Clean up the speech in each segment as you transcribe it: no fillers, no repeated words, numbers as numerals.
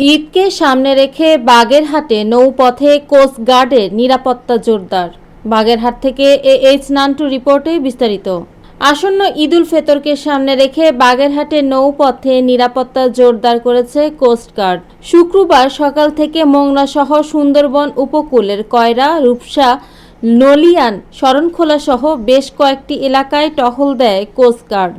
ঈদকে সামনে রেখে বাগেরহাটে নৌপথে কোস্টগার্ডের নিরাপত্তা জোরদার। বাগেরহাট থেকে এইচ নান্টু রিপোর্টে বিস্তারিত। আসন্ন ঈদুল ফিতরকে সামনে রেখে বাগেরহাটে নৌপথে নিরাপত্তা জোরদার করেছে কোস্টগার্ড। শুক্রবার সকাল থেকে মোংলা সহ সুন্দরবন উপকূলের কয়রা, রূপসা, নলিয়ান, শরণখোলা সহ বেশ কয়েকটি এলাকায় টহল দেয় কোস্টগার্ড।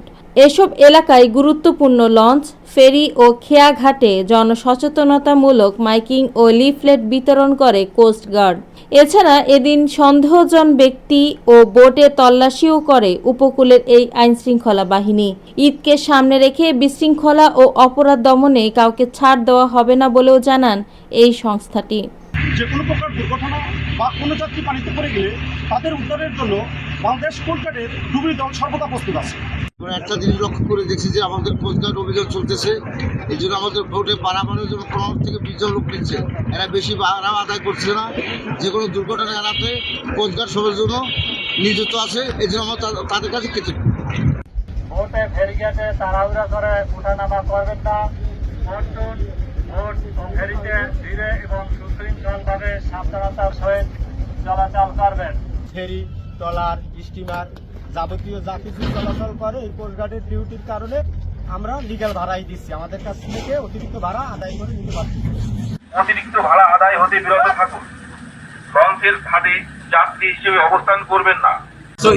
এসব এলাকায় গুরুত্বপূর্ণ লঞ্চ, ফেরি ও খেয়াঘাটে জনসচেতনতামূলক মাইকিং ও লিফলেট বিতরণ করে কোস্টগার্ড। এছাড়া এদিন সন্দেহজন ব্যক্তি ও বোটে তল্লাশিও করে উপকূলের এই আইনশৃঙ্খলা বাহিনী। ঈদকে সামনে রেখে বিশৃঙ্খলা ও অপরাধ দমনে কাউকে ছাড় দেওয়া হবে না বলেও জানান এই সংস্থাটি। যে কোনো প্রকার দুর্ঘটনা বা কোনো যাত্রী পানিতে পড়ে গেলে তাদের উদ্ধারের জন্য বাংলাদেশ কোস্টগার্ডের ডুবুরি দল সর্বদা প্রস্তুত আছে। আমরা একটা জিনিস লক্ষ্য করে দেখছি যে আমাদের কোস্টগার্ড অভিযান চলতেছে, এই জন্য আমাদের ভোটে বাড়ানোর জন্য 15 থেকে 20 জন লোক নিচ্ছে। এরা বেশি ভাড়া আদায় করছে না। যে কোনো দুর্ঘটনা এড়াতে কোস্টগার্ড সবার জন্য নিযুক্ত আছে, এই জন্য আমরা তাদের কাছে কৃতজ্ঞ। ভোটে ফেরিঘাটে তাড়াহুড়া করে ওঠানামা করবেন না। ভোট ও ফেরিতে ধীরে এবং সুশৃঙ্খলভাবে সাবধানতার সহিত চলাচল করবেন। ফেরি, ট্রলার, স্টিমার যাবতীয় যা কিছু চলাচল করে এই কোস্টগার্ডের ডিউটির কারণে আমরা লিগ্যাল ভাড়াই দিচ্ছি। আমাদের কাছ থেকে অতিরিক্ত ভাড়া আদায় করে নিতে পারছি। অতিরিক্ত ভাড়া আদায় হতে বিরত থাকুন। লঞ্চের ঘাটে যাত্রী হিসেবে অবস্থান করবেন না।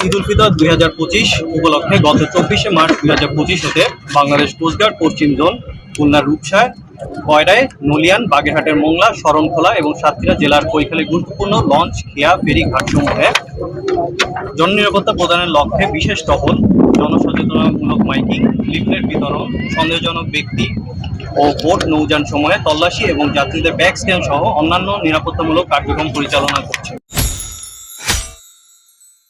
ঈদুল ফিতর 2025 উপলক্ষে গত 24শে মার্চ 2025 হতে বাংলাদেশ কোস্টগার্ড পশ্চিম জোন খুলনার রূপসায়, কয়রায়, নলিয়ান, বাগেরহাটের মোংলা, শরণখোলা এবং সাতক্ষীরা জেলার কৈখালী গুরুত্বপূর্ণ লঞ্চ, খেয়া, ফেরি ঘাটসমূহে জননিরাপত্তা প্রদানের লক্ষ্যে বিশেষ টহল, জনসচেতনতামূলক মাইকিং, লিফলেট বিতরণ, সন্দেহজনক ব্যক্তি ও বোট নৌযান সমূহে তল্লাশি এবং যাত্রীদের ব্যাগ স্ক্যান সহ অন্যান্য নিরাপত্তামূলক কার্যক্রম পরিচালনা করছে।